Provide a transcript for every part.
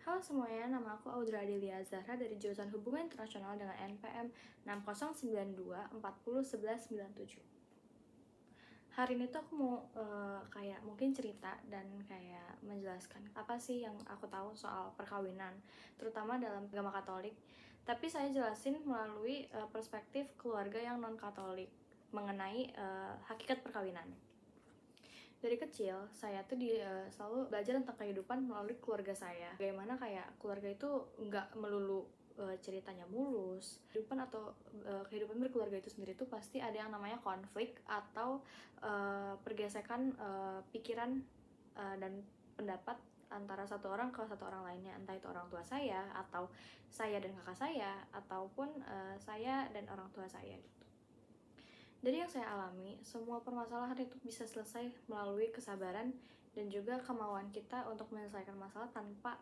Halo semuanya, nama aku Audra Adelia Zahra dari jurusan Hubungan Internasional dengan NPM 6092401197. Hari ini tuh aku mau kayak mungkin cerita dan kayak menjelaskan apa sih yang aku tahu soal perkawinan, terutama dalam agama Katolik. Tapi saya jelasin melalui perspektif keluarga yang non-Katolik mengenai hakikat perkawinan. Dari kecil saya tuh selalu belajar tentang kehidupan melalui keluarga saya. Bagaimana kayak keluarga itu nggak melulu ceritanya mulus. Kehidupan berkeluarga itu sendiri tuh pasti ada yang namanya konflik atau pergesekan pikiran dan pendapat antara satu orang ke satu orang lainnya, entah itu orang tua saya atau saya dan kakak saya ataupun saya dan orang tua saya. Dari yang saya alami, semua permasalahan itu bisa selesai melalui kesabaran dan juga kemauan kita untuk menyelesaikan masalah tanpa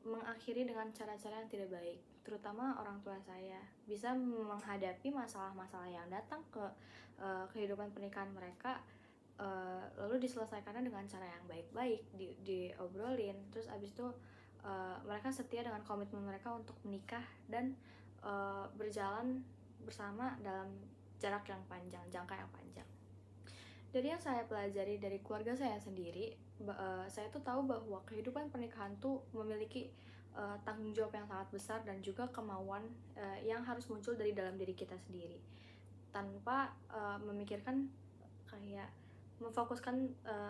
mengakhiri dengan cara-cara yang tidak baik. Terutama orang tua saya bisa menghadapi masalah-masalah yang datang ke kehidupan pernikahan mereka, lalu diselesaikannya dengan cara yang baik-baik, diobrolin, terus abis itu mereka setia dengan komitmen mereka untuk menikah dan berjalan bersama dalam jangka yang panjang. Dari yang saya pelajari dari keluarga saya sendiri, saya tuh tahu bahwa kehidupan pernikahan tuh memiliki tanggung jawab yang sangat besar dan juga kemauan yang harus muncul dari dalam diri kita sendiri, tanpa memikirkan kayak memfokuskan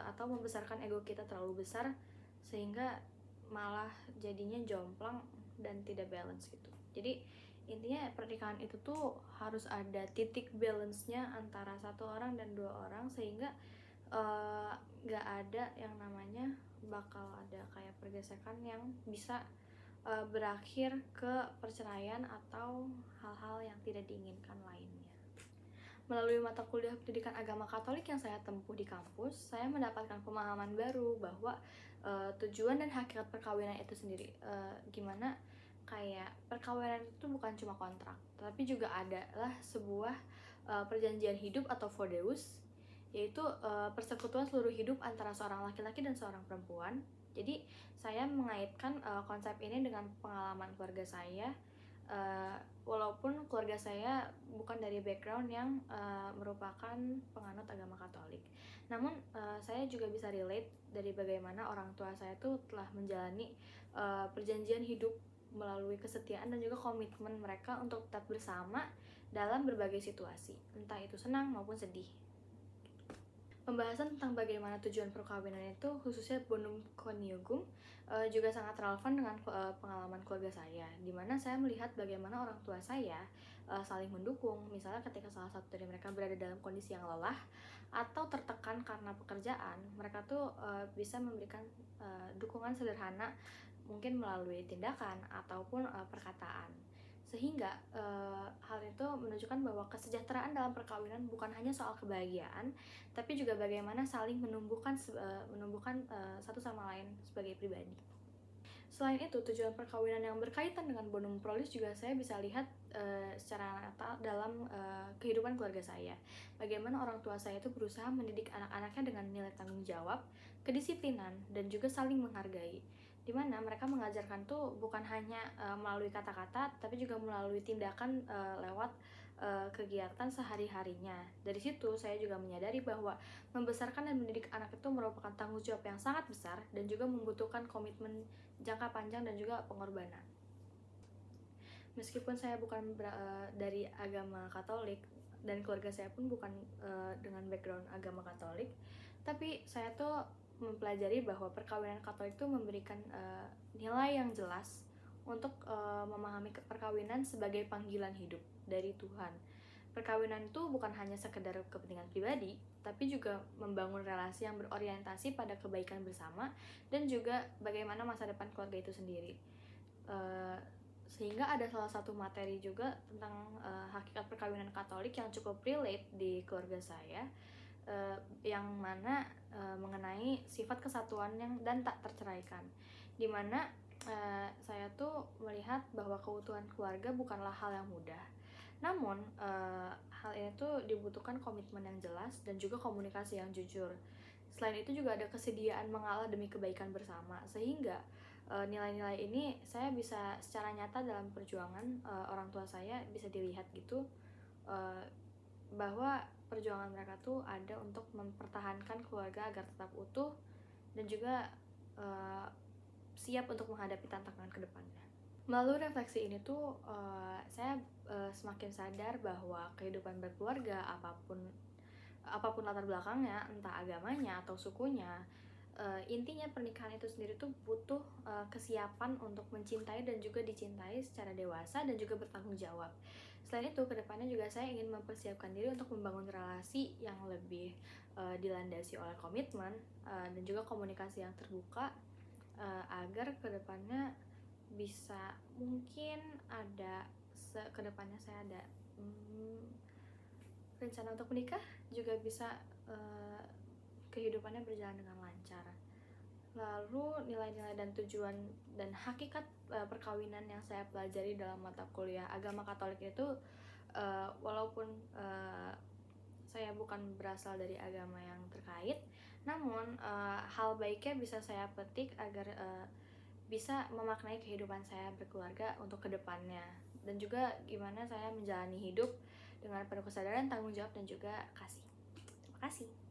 atau membesarkan ego kita terlalu besar sehingga malah jadinya jomplang dan tidak balance gitu. Jadi intinya pernikahan itu tuh harus ada titik balance-nya antara satu orang dan dua orang sehingga gak ada yang namanya bakal ada kayak pergesekan yang bisa berakhir ke perceraian atau hal-hal yang tidak diinginkan lainnya. Melalui mata kuliah pendidikan agama Katolik yang saya tempuh di kampus, saya mendapatkan pemahaman baru bahwa tujuan dan hakikat perkawinan itu sendiri, gimana kayak perkawinan itu bukan cuma kontrak, tapi juga adalah sebuah perjanjian hidup atau fodeus, yaitu persekutuan seluruh hidup antara seorang laki-laki dan seorang perempuan. Jadi saya mengaitkan konsep ini dengan pengalaman keluarga saya, walaupun keluarga saya bukan dari background yang merupakan penganut agama Katolik. Namun saya juga bisa relate dari bagaimana orang tua saya tuh telah menjalani perjanjian hidup melalui kesetiaan dan juga komitmen mereka untuk tetap bersama dalam berbagai situasi, entah itu senang maupun sedih. Pembahasan tentang bagaimana tujuan perkawinan itu, khususnya bonum conjugum, juga sangat relevan dengan pengalaman keluarga saya, di mana saya melihat bagaimana orang tua saya saling mendukung. Misalnya ketika salah satu dari mereka berada dalam kondisi yang lelah atau tertekan karena pekerjaan, mereka tuh bisa memberikan dukungan sederhana, mungkin melalui tindakan ataupun perkataan, sehingga hal itu menunjukkan bahwa kesejahteraan dalam perkawinan bukan hanya soal kebahagiaan, tapi juga bagaimana saling menumbuhkan satu sama lain sebagai pribadi. Selain itu, tujuan perkawinan yang berkaitan dengan bonum prolis juga saya bisa lihat secara nyata dalam kehidupan keluarga saya. Bagaimana orang tua saya itu berusaha mendidik anak-anaknya dengan nilai tanggung jawab, kedisiplinan, dan juga saling menghargai. Dimana mereka mengajarkan tuh bukan hanya melalui kata-kata, tapi juga melalui tindakan lewat kegiatan sehari-harinya. Dari situ saya juga menyadari bahwa membesarkan dan mendidik anak itu merupakan tanggung jawab yang sangat besar dan juga membutuhkan komitmen jangka panjang dan juga pengorbanan. Meskipun saya bukan dari agama Katolik dan keluarga saya pun bukan dengan background agama Katolik, tapi saya tuh mempelajari bahwa perkawinan Katolik itu memberikan nilai yang jelas untuk memahami perkawinan sebagai panggilan hidup dari Tuhan. Perkawinan itu bukan hanya sekedar kepentingan pribadi, tapi juga membangun relasi yang berorientasi pada kebaikan bersama dan juga bagaimana masa depan keluarga itu sendiri. Sehingga ada salah satu materi juga tentang hakikat perkawinan Katolik yang cukup relate di keluarga saya, yang mana mengenai sifat kesatuan dan tak terceraikan, dimana saya tuh melihat bahwa keutuhan keluarga bukanlah hal yang mudah. Namun hal ini tuh dibutuhkan komitmen yang jelas dan juga komunikasi yang jujur. Selain itu juga ada kesediaan mengalah demi kebaikan bersama, sehingga nilai-nilai ini saya bisa secara nyata dalam perjuangan orang tua saya bisa dilihat gitu, uh, bahwa perjuangan mereka tuh ada untuk mempertahankan keluarga agar tetap utuh dan juga uh, siap untuk menghadapi tantangan ke depannya. Melalui refleksi ini tuh saya semakin sadar bahwa kehidupan berkeluarga apapun latar belakangnya, entah agamanya atau sukunya, intinya pernikahan itu sendiri tuh butuh kesiapan untuk mencintai dan juga dicintai secara dewasa dan juga bertanggung jawab. Selain itu, kedepannya juga saya ingin mempersiapkan diri untuk membangun relasi yang lebih dilandasi oleh komitmen dan juga komunikasi yang terbuka, agar kedepannya bisa mungkin ada kedepannya saya ada rencana untuk menikah, juga bisa kehidupannya berjalan dengan lancar. Lalu nilai-nilai dan tujuan dan hakikat perkawinan yang saya pelajari dalam mata kuliah agama Katolik itu, walaupun saya bukan berasal dari agama yang terkait, namun hal baiknya bisa saya petik agar bisa memaknai kehidupan saya berkeluarga untuk kedepannya, dan juga gimana saya menjalani hidup dengan penuh kesadaran, tanggung jawab, dan juga kasih. Terima kasih.